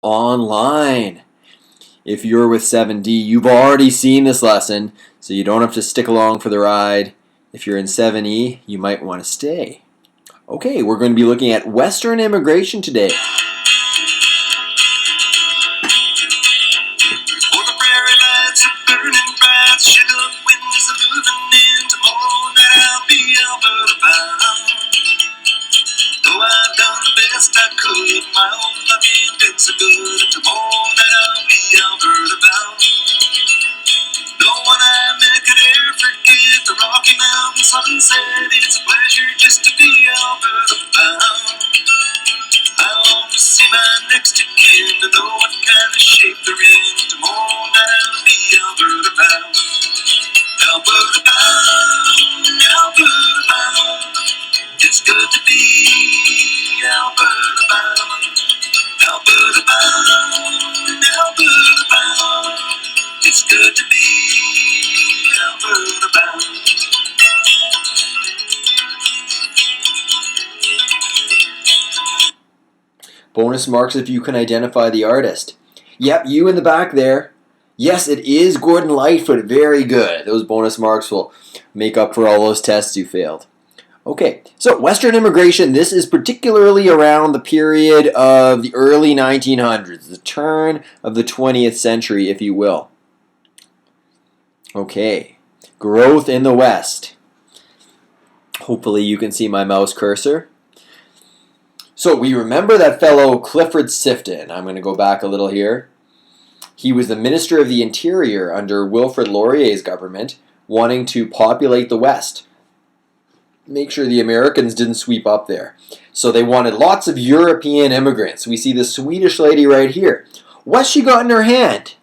online. If you're with 7D, you've already seen this lesson, so you don't have to stick along for the ride. If you're in 7E, you might want to stay. Okay, we're going to be looking at Western immigration today. Sunset, it's a pleasure just to be Alberta bound. I long to see my next of kin, to know what kind of shape they're in. Tomorrow night I'll be Alberta bound. Alberta bound, Alberta bound. It's good to be Alberta bound. Alberta bound, Alberta bound. It's good to be Alberta bound. Bonus marks if you can identify the artist. Yep, you in the back there. Yes, it is Gordon Lightfoot. Very good. Those bonus marks will make up for all those tests you failed. Okay, so Western immigration, this is particularly around the period of the early 1900s, the turn of the 20th century, if you will. Okay, growth in the West. Hopefully you can see my mouse cursor. So we remember that fellow Clifford Sifton. I'm going to go back a little here. He was the Minister of the Interior under Wilfrid Laurier's government, wanting to populate the West. Make sure the Americans didn't sweep up there. So they wanted lots of European immigrants. We see the Swedish lady right here. What's she got in her hand?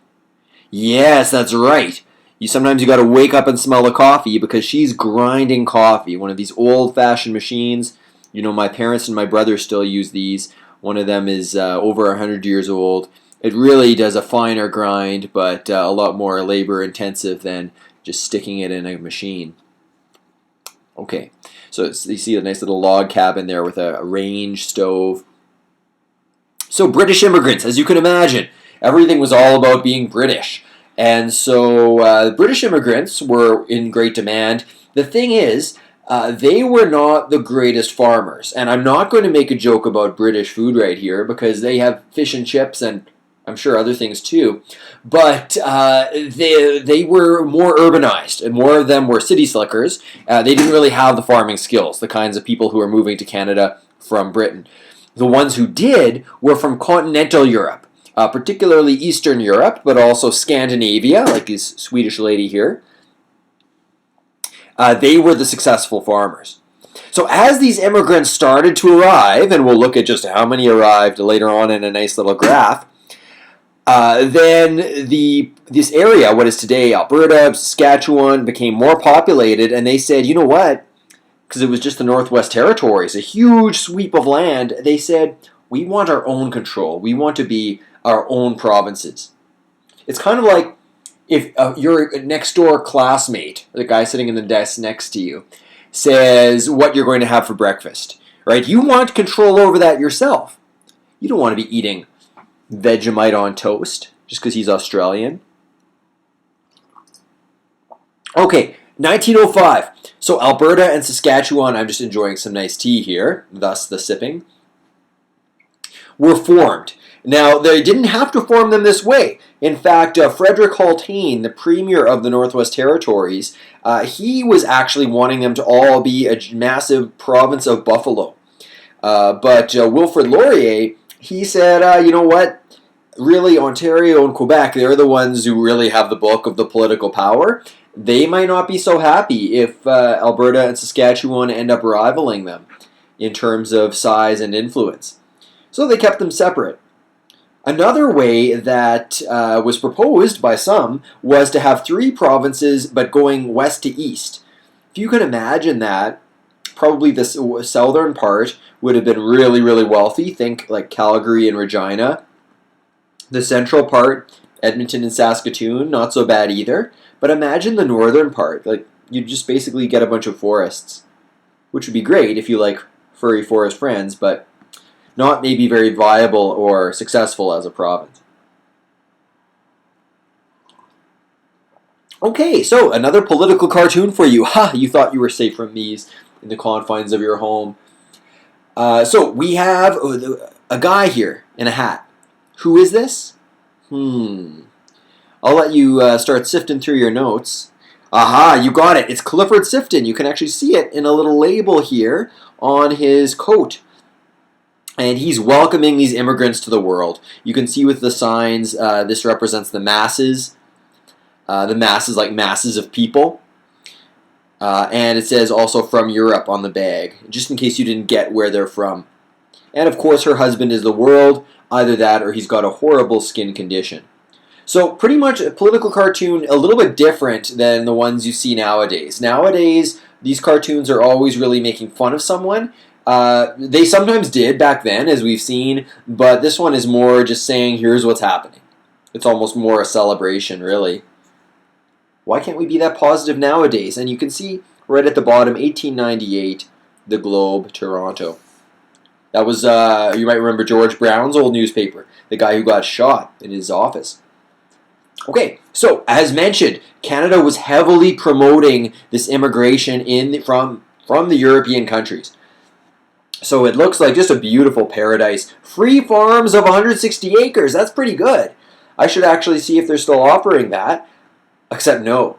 Yes, that's right. Sometimes you got to wake up and smell the coffee because she's grinding coffee. One of these old-fashioned machines. You know, my parents and my brother still use these. One of them is over 100 years old. It really does a finer grind, but a lot more labor-intensive than just sticking it in a machine. Okay, so you see a nice little log cabin there with a range stove. So British immigrants, as you can imagine, everything was all about being British. And so British immigrants were in great demand. The thing is, they were not the greatest farmers. And I'm not going to make a joke about British food right here because they have fish and chips and I'm sure other things too. But they were more urbanized and more of them were city slickers. They didn't really have the farming skills, the kinds of people who are moving to Canada from Britain. The ones who did were from continental Europe, particularly Eastern Europe, but also Scandinavia, like this Swedish lady here. They were the successful farmers. So as these immigrants started to arrive, and we'll look at just how many arrived later on in a nice little graph, then this area, what is today Alberta, Saskatchewan, became more populated, and they said, you know what? Because it was just the Northwest Territories, a huge sweep of land, they said, we want our own control. We want to be our own provinces. It's kind of like if your next door classmate, the guy sitting in the desk next to you, says what you're going to have for breakfast, right? You want control over that yourself. You don't want to be eating Vegemite on toast just because he's Australian. Okay, 1905. So Alberta and Saskatchewan, I'm just enjoying some nice tea here, thus the sipping, were formed. Now, they didn't have to form them this way. In fact, Frederick Haultain, the premier of the Northwest Territories, he was actually wanting them to all be a massive province of buffalo. But Wilfrid Laurier, he said, you know what? Really, Ontario and Quebec, they're the ones who really have the bulk of the political power. They might not be so happy if Alberta and Saskatchewan end up rivaling them in terms of size and influence. So they kept them separate. Another way that was proposed by some was to have 3 provinces but going west to east. If you can imagine that, probably the southern part would have been really, really wealthy. Think like Calgary and Regina. The central part, Edmonton and Saskatoon, not so bad either. But imagine the northern part. Like you'd just basically get a bunch of forests, which would be great if you like furry forest friends, but not maybe very viable or successful as a province. Okay, so another political cartoon for you. Ha! You thought you were safe from these in the confines of your home. So we have a guy here in a hat. Who is this? I'll let you start sifting through your notes. Aha, you got it. It's Clifford Sifton. You can actually see it in a little label here on his coat. And he's welcoming these immigrants to the world. You can see with the signs, this represents the masses. The masses, like masses of people. And it says also from Europe on the bag, just in case you didn't get where they're from. And of course, her husband is the world. Either that or he's got a horrible skin condition. So pretty much a political cartoon, a little bit different than the ones you see nowadays. Nowadays, these cartoons are always really making fun of someone. They sometimes did back then, as we've seen, but this one is more just saying, here's what's happening. It's almost more a celebration, really. Why can't we be that positive nowadays? And you can see right at the bottom, 1898, the Globe, Toronto. That was, you might remember George Brown's old newspaper, the guy who got shot in his office. Okay, so as mentioned, Canada was heavily promoting this immigration from the European countries. So it looks like just a beautiful paradise. Free farms of 160 acres, that's pretty good. I should actually see if they're still offering that. Except no,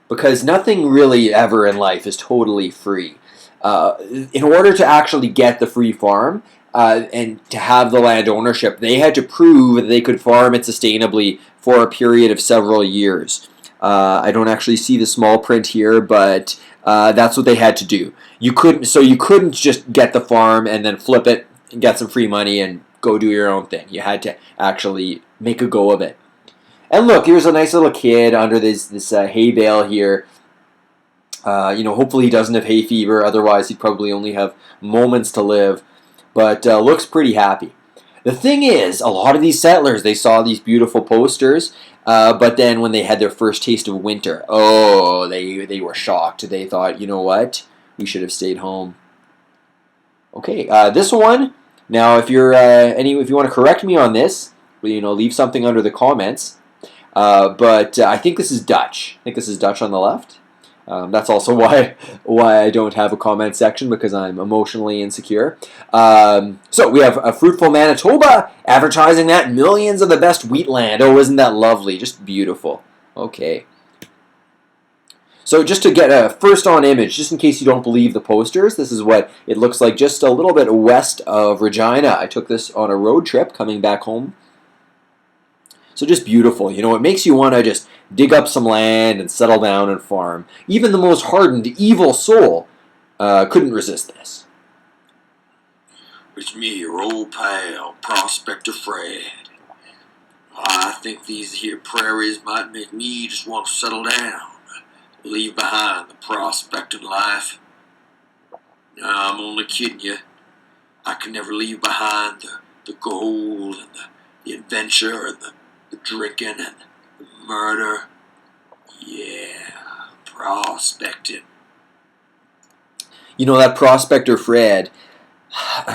because nothing really ever in life is totally free. In order to actually get the free farm and to have the land ownership, they had to prove that they could farm it sustainably for a period of several years. I don't actually see the small print here, but that's what they had to do. You couldn't just get the farm and then flip it and get some free money and go do your own thing. You had to actually make a go of it. And look, here's a nice little kid under this hay bale here. Hopefully he doesn't have hay fever. Otherwise, he'd probably only have moments to live. But looks pretty happy. The thing is, a lot of these settlers, they saw these beautiful posters, but then when they had their first taste of winter, they were shocked. They thought, you know what? We should have stayed home. Okay, this one. Now, if you're if you want to correct me on this, leave something under the comments. But I think this is Dutch. I think this is Dutch on the left. That's also why I don't have a comment section, because I'm emotionally insecure. So we have a fruitful Manitoba advertising that millions of the best wheat land. Oh, isn't that lovely? Just beautiful. Okay. So just to get a first on image, just in case you don't believe the posters, this is what it looks like just a little bit west of Regina. I took this on a road trip coming back home. So just beautiful. It makes you want to just dig up some land and settle down and farm. Even the most hardened, evil soul couldn't resist this. It's me, your old pal, Prospector Fred. I think these here prairies might make me just want to settle down, leave behind the prospecting life. No, I'm only kidding you. I can never leave behind the gold and the adventure and the drinking and the murder. Yeah, prospecting. That Prospector Fred,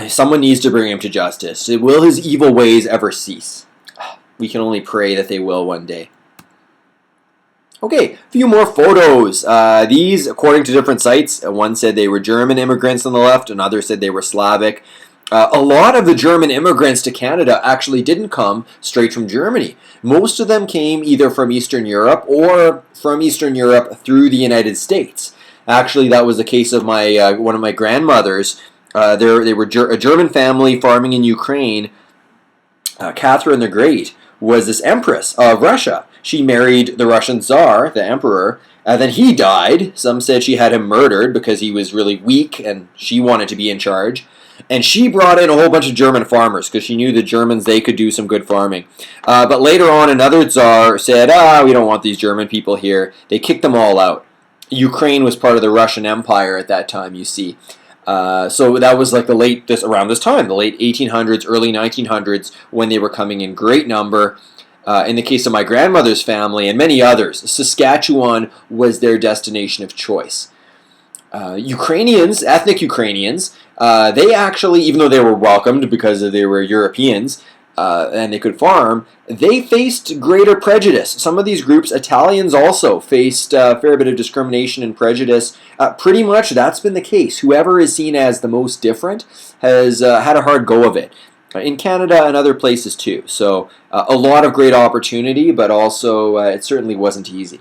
someone needs to bring him to justice. Will his evil ways ever cease? We can only pray that they will one day. Okay, a few more photos. These, according to different sites, one said they were German immigrants on the left, another said they were Slavic. A lot of the German immigrants to Canada actually didn't come straight from Germany. Most of them came either from Eastern Europe or from Eastern Europe through the United States. Actually, that was the case of one of my grandmothers. They were a German family farming in Ukraine. Catherine the Great was this empress of Russia. She married the Russian Tsar, the emperor, and then he died. Some said she had him murdered because he was really weak and she wanted to be in charge. And she brought in a whole bunch of German farmers because she knew the Germans, they could do some good farming. But later on, another Tsar said, we don't want these German people here. They kicked them all out. Ukraine was part of the Russian Empire at that time, you see. So that was like around this time, the late 1800s, early 1900s, when they were coming in great number. In the case of my grandmother's family and many others, Saskatchewan was their destination of choice. Ukrainians, ethnic Ukrainians, they actually, even though they were welcomed because they were Europeans and they could farm, they faced greater prejudice. Some of these groups, Italians also, faced a fair bit of discrimination and prejudice. Pretty much that's been the case. Whoever is seen as the most different has had a hard go of it. In Canada and other places too. So a lot of great opportunity, but also it certainly wasn't easy.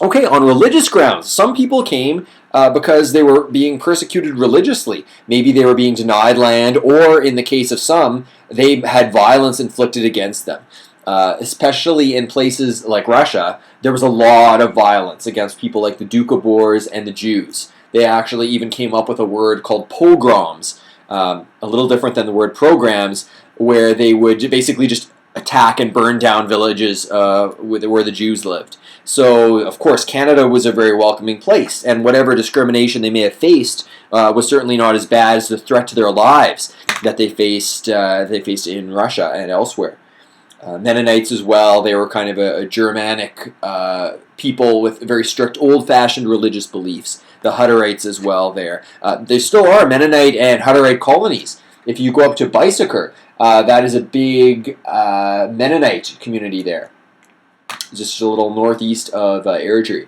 Okay, on religious grounds, some people came because they were being persecuted religiously. Maybe they were being denied land, or in the case of some, they had violence inflicted against them. Especially in places like Russia, there was a lot of violence against people like the Doukhobors and the Jews. They actually even came up with a word called pogroms, a little different than the word programs, where they would basically just attack and burn down villages where the Jews lived. So, of course, Canada was a very welcoming place, and whatever discrimination they may have faced was certainly not as bad as the threat to their lives that they faced in Russia and elsewhere. Mennonites as well, they were kind of a Germanic people with very strict old-fashioned religious beliefs. The Hutterites as well there. There still are Mennonite and Hutterite colonies. If you go up to Bicycle, that is a big Mennonite community there. Just a little northeast of Airdrie.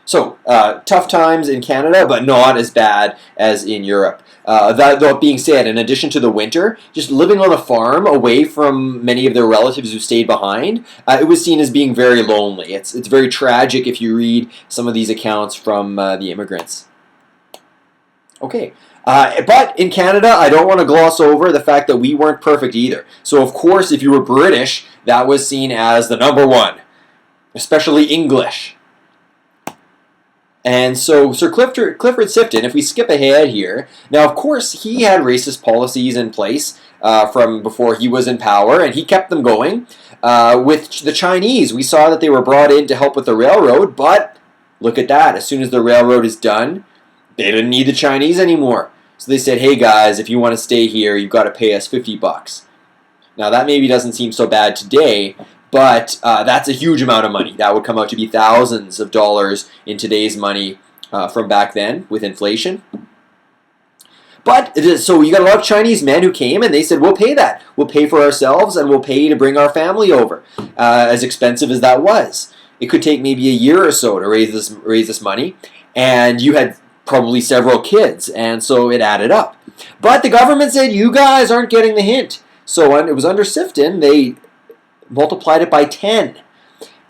So, tough times in Canada, but not as bad as in Europe. That being said, in addition to the winter, just living on a farm away from many of their relatives who stayed behind, it was seen as being very lonely. It's very tragic if you read some of these accounts from the immigrants. Okay. But in Canada, I don't want to gloss over the fact that we weren't perfect either. So, of course, if you were British, that was seen as the number one, especially English. And so Sir Clifford Sifton, if we skip ahead here, now, of course, he had racist policies in place from before he was in power, and he kept them going. With the Chinese, we saw that they were brought in to help with the railroad, but look at that. As soon as the railroad is done, they didn't need the Chinese anymore. So they said, hey guys, if you want to stay here, you've got to pay us $50. Now that maybe doesn't seem so bad today, but that's a huge amount of money. That would come out to be thousands of dollars in today's money from back then with inflation. But so you got a lot of Chinese men who came and they said, we'll pay that. We'll pay for ourselves and we'll pay to bring our family over, as expensive as that was. It could take maybe a year or so to raise this money, and you had probably several kids, and so it added up. But the government said, you guys aren't getting the hint. So when it was under Sifton, they multiplied it by 10.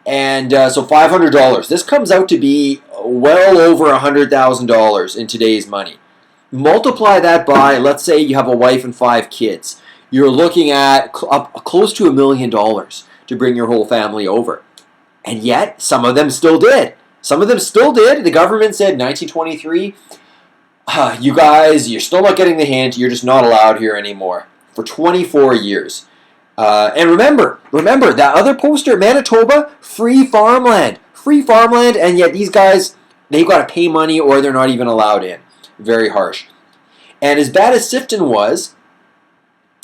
And so $500. This comes out to be well over $100,000 in today's money. Multiply that by, let's say you have a wife and 5 kids. You're looking at close to $1 million to bring your whole family over. And yet, some of them still did. The government said, 1923, you guys, you're still not getting the hint. You're just not allowed here anymore. For 24 years. And remember that other poster, Manitoba, free farmland, and yet these guys, they've got to pay money or they're not even allowed in. Very harsh. And as bad as Sifton was,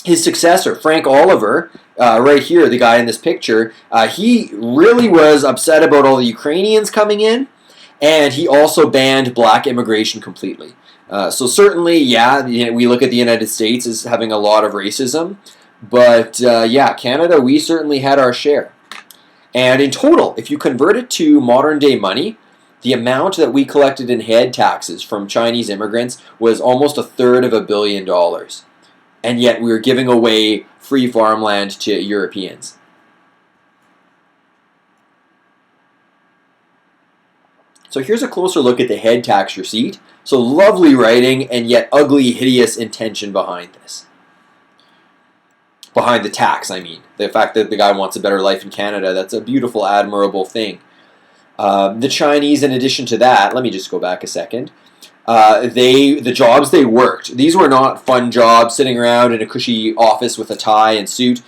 his successor, Frank Oliver, right here, the guy in this picture, he really was upset about all the Ukrainians coming in, and he also banned black immigration completely. So certainly, yeah, we look at the United States as having a lot of racism, but yeah, Canada, we certainly had our share. And in total, if you convert it to modern day money, the amount that we collected in head taxes from Chinese immigrants was almost $1/3 billion. And yet we were giving away free farmland to Europeans. So here's a closer look at the head tax receipt. So lovely writing and yet ugly, hideous intention behind this. Behind the tax, I mean. The fact that the guy wants a better life in Canada, that's a beautiful, admirable thing. The Chinese, in addition to that, let me just go back a second. The jobs they worked, these were not fun jobs sitting around in a cushy office with a tie and suit.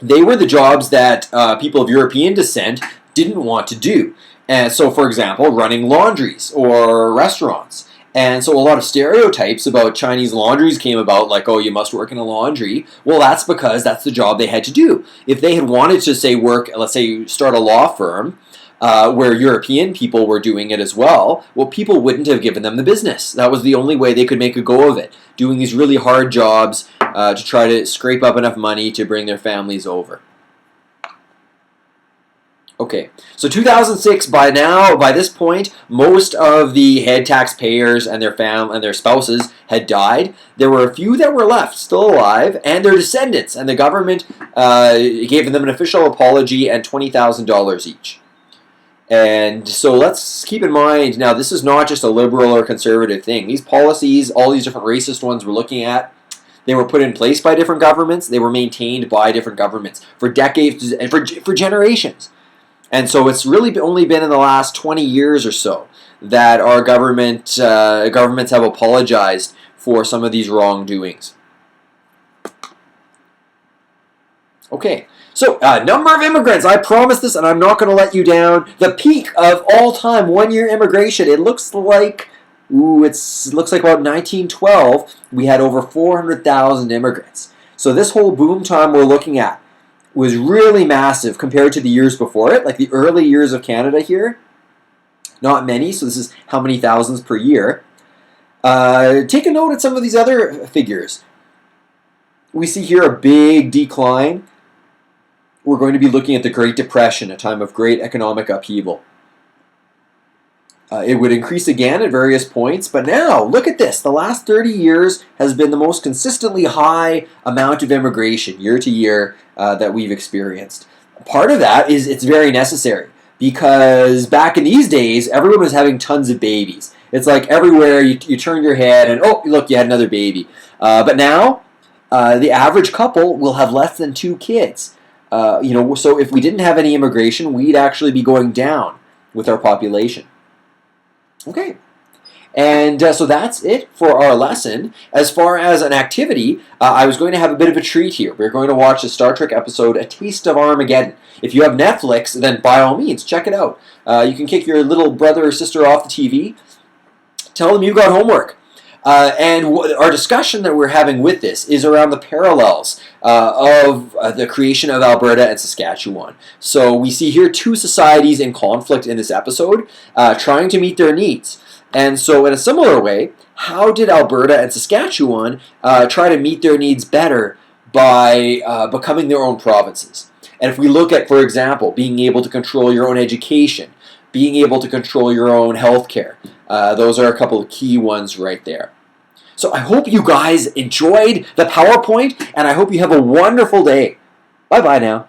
They were the jobs that people of European descent didn't want to do. And so, for example, running laundries or restaurants. And so a lot of stereotypes about Chinese laundries came about, like, oh, you must work in a laundry. Well, that's because that's the job they had to do. If they had wanted to, say, work, let's say, start a law firm, where European people were doing it as well, well, people wouldn't have given them the business. That was the only way they could make a go of it, doing these really hard jobs to try to scrape up enough money to bring their families over. Okay, so 2006, by this point, most of the head taxpayers and their spouses had died. There were a few that were left, still alive, and their descendants, and the government gave them an official apology and $20,000 each. And so let's keep in mind, now this is not just a liberal or conservative thing. These policies, all these different racist ones we're looking at, they were put in place by different governments. They were maintained by different governments for decades and for generations. And so it's really only been in the last 20 years or so that our governments have apologized for some of these wrongdoings. Okay, so number of immigrants. I promise this, and I'm not going to let you down. The peak of all-time one-year immigration. It looks like, looks like about 1912. We had over 400,000 immigrants. So this whole boom time we're looking at was really massive compared to the years before it, like the early years of Canada here. Not many, so this is how many thousands per year. Take a note at some of these other figures. We see here a big decline. We're going to be looking at the Great Depression, a time of great economic upheaval. It would increase again at various points, but now, look at this. The last 30 years has been the most consistently high amount of immigration year to year that we've experienced. Part of that is it's very necessary, because back in these days, everyone was having tons of babies. It's like everywhere you turn your head and, oh, look, you had another baby. But now, the average couple will have less than 2 kids. So if we didn't have any immigration, we'd actually be going down with our population. Okay, and so that's it for our lesson. As far as an activity, I was going to have a bit of a treat here. We're going to watch the Star Trek episode, A Taste of Armageddon. If you have Netflix, then by all means, check it out. You can kick your little brother or sister off the TV. Tell them you got homework. And our discussion that we're having with this is around the parallels of the creation of Alberta and Saskatchewan. So we see here 2 societies in conflict in this episode, trying to meet their needs. And so in a similar way, how did Alberta and Saskatchewan try to meet their needs better by becoming their own provinces? And if we look at, for example, being able to control your own education, being able to control your own healthcare, those are a couple of key ones right there. So I hope you guys enjoyed the PowerPoint, and I hope you have a wonderful day. Bye-bye now.